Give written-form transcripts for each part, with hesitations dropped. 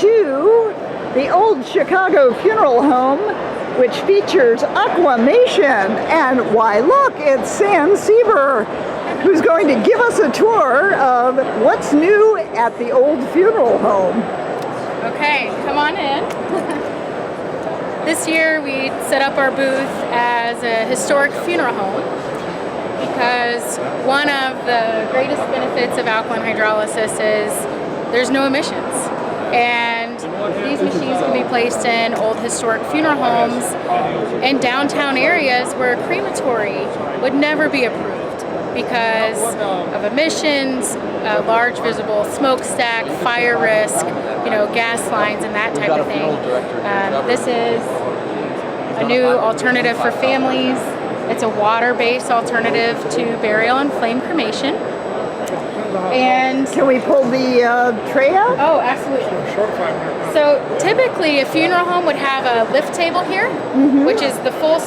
to the old Chicago funeral home, which features Aquamation. And why, look, it's Sam Sieber, who's going to give us a tour of what's new at the old funeral home. Okay, come on in. This year we set up our booth as a historic funeral home because one of the greatest benefits of alkaline hydrolysis is there's no emissions. And these machines can be placed in old historic funeral homes in downtown areas where a crematory would never be approved because of emissions, a large visible smokestack, fire risk, gas lines and that type of thing. This is a new alternative for families. It's a water-based alternative to burial and flame cremation. And can we pull the tray out? Oh, absolutely. So typically a funeral home would have a lift table here, which is the full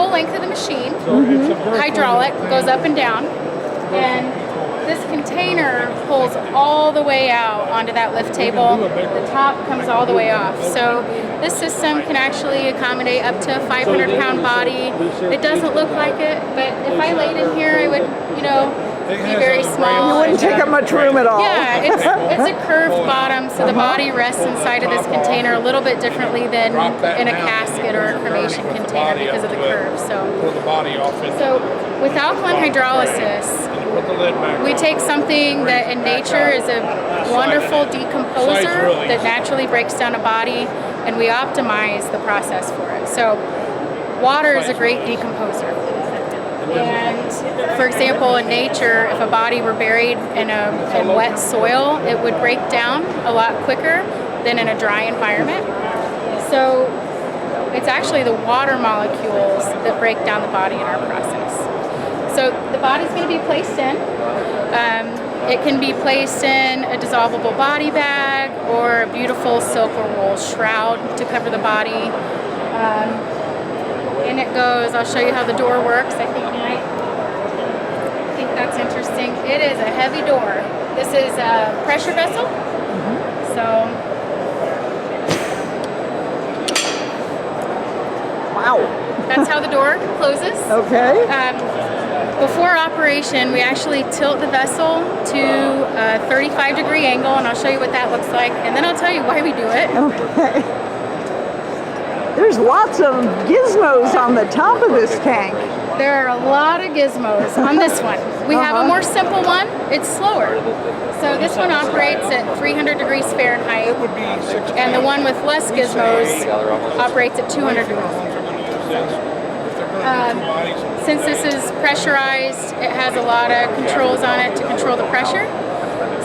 length of the machine. Hydraulic, goes up and down. And this container pulls all the way out onto that lift table. The top comes all the way off. So this system can actually accommodate up to a 500-pound body. It doesn't look like it, but if I laid in here, I would, be very small. You wouldn't take up much room at all. Yeah, it's a curved bottom, so the body rests inside of this container a little bit differently than in a casket or a cremation container because of the curve. So with alkaline hydrolysis, we take something that in nature is a wonderful decomposer that naturally breaks down a body, and we optimize the process for it. So water is a great decomposer. And for example, in nature, if a body were buried in wet soil, it would break down a lot quicker than in a dry environment. So it's actually the water molecules that break down the body in our process. So the body's going to be placed in. It can be placed in a dissolvable body bag or a beautiful silk or wool shroud to cover the body. And it goes, I'll show you how the door works. I think you might think that's interesting. It is a heavy door. This is a pressure vessel. So, wow. That's how the door closes. Okay. Before operation, we actually tilt the vessel to a 35-degree angle, and I'll show you what that looks like, and then I'll tell you why we do it. Okay. There's lots of gizmos on the top of this tank. There are a lot of gizmos on this one. We have a more simple one. It's slower. So this one operates at 300 degrees Fahrenheit, and the one with less gizmos operates at 200 degrees. Since this is pressurized, it has a lot of controls on it to control the pressure.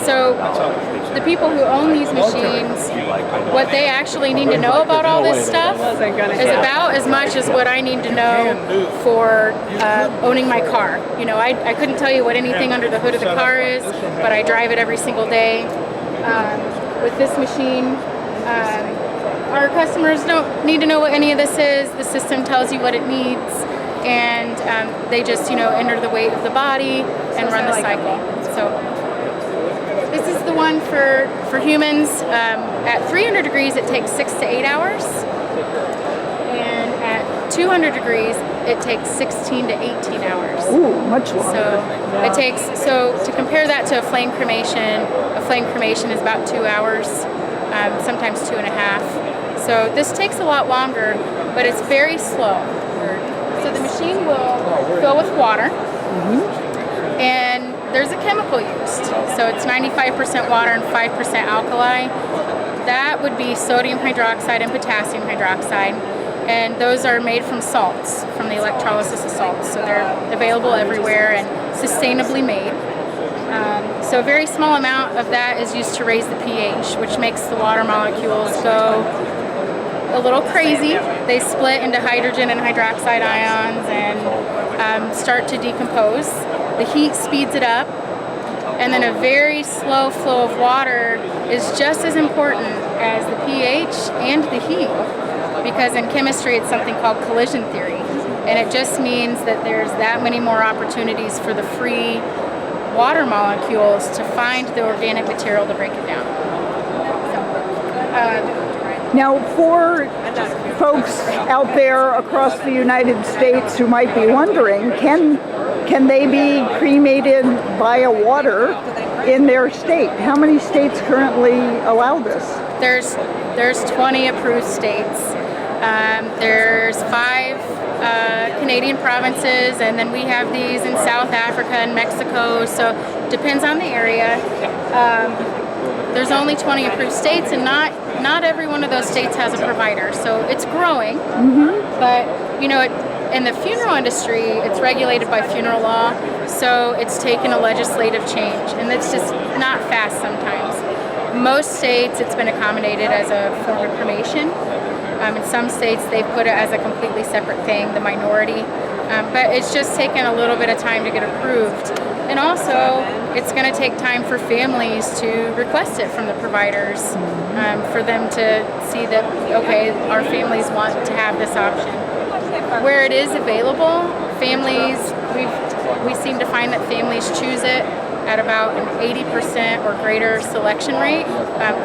So the people who own these machines, what they actually need to know about all this stuff is about as much as what I need to know for owning my car. I couldn't tell you what anything under the hood of the car is, but I drive it every single day. With this machine, our customers don't need to know what any of this is. The system tells you what it needs, and they just enter the weight of the body and run the cycle. So this is the one for humans. At 300 degrees, it takes 6 to 8 hours, and at 200 degrees, it takes 16 to 18 hours. Ooh, much longer. So to compare that to a flame cremation is about 2 hours, sometimes 2.5. So this takes a lot longer, but it's very slow. So the machine will fill with water, and there's a chemical used. So it's 95% water and 5% alkali. That would be sodium hydroxide and potassium hydroxide. And those are made from salts, from the electrolysis of salts. So they're available everywhere and sustainably made. So a very small amount of that is used to raise the pH, which makes the water molecules go a little crazy. They split into hydrogen and hydroxide ions and start to decompose. The heat speeds it up, and then a very slow flow of water is just as important as the pH and the heat, because in chemistry it's something called collision theory, and it just means that there's that many more opportunities for the free water molecules to find the organic material to break it down. So, Now, for folks out there across the United States who might be wondering, can they be cremated via water in their state? How many states currently allow this? There's 20 approved states. There's 5 Canadian provinces, and then we have these in South Africa and Mexico, so depends on the area. There's only 20 approved states, and not every one of those states has a provider, so it's growing. But you know, in the funeral industry, it's regulated by funeral law, so it's taken a legislative change, and it's just not fast sometimes. Most states, it's been accommodated as a form of cremation. In some states, they've put it as a completely separate thing, the minority. But it's just taken a little bit of time to get approved. And also, it's going to take time for families to request it from the providers, for them to see that, okay, our families want to have this option. Where it is available, families, we seem to find that families choose it at about an 80% or greater selection rate.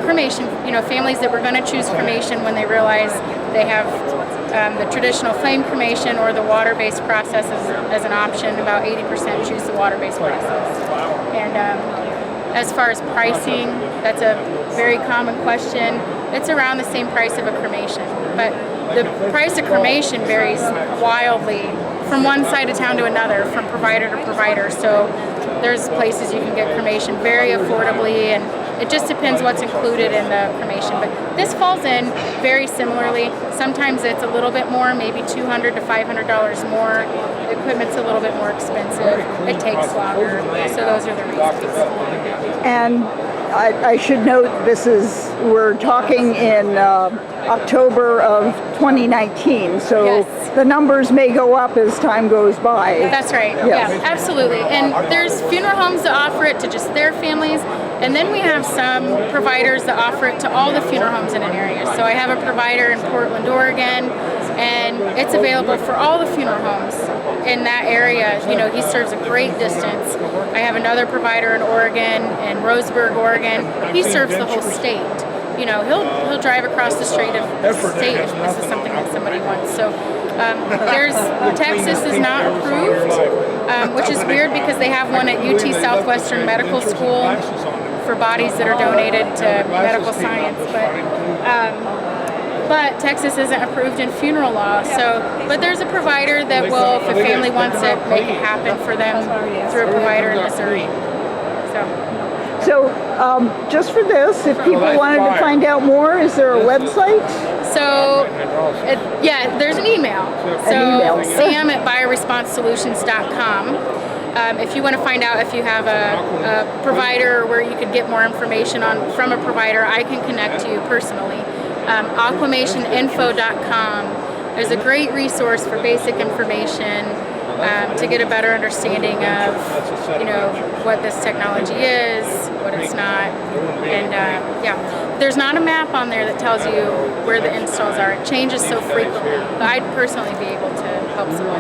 Cremation, you know, families that were going to choose cremation when they realize they have the traditional flame cremation or the water-based process as an option, about 80% choose the water-based process. And as far as pricing, that's a very common question. It's around the same price of a cremation, but the price of cremation varies wildly from one side of town to another, from provider to provider. So there's places you can get cremation very affordably, and it just depends what's included in the cremation. But this falls in very similarly. Sometimes it's a little bit more, maybe $200 to $500 more. The equipment's a little bit more expensive. It takes longer. So those are the reasons. And I should note we're talking in October of 2019, so yes. The numbers may go up as time goes by. That's right, yes. Yeah, absolutely. And there's funeral homes that offer it to just their families, and then we have some providers that offer it to all the funeral homes in an area. So I have a provider in Portland, Oregon, and it's available for all the funeral homes in that area. You know, he serves a great distance. I have another provider in Oregon, in Roseburg, Oregon. He serves the whole state. You know, he'll drive across the state if this is something that somebody wants. So Texas is not approved, which is weird because they have one at UT Southwestern Medical School for bodies that are donated to medical science, but Texas isn't approved in funeral law. But there's a provider that will, if a family wants it, make it happen for them through a provider in Missouri. So just for this, if people wanted to find out more, is there a website? So, there's an email. So, sam@bioresponsesolutions.com. If you want to find out if you have a provider where you could get more information from a provider, I can connect you personally. Aquamationinfo.com. There's a great resource for basic information to get a better understanding of, you know, what this technology is, what it's not, and there's not a map on there that tells you where the installs are. It changes so frequently, but I'd personally be able to help someone.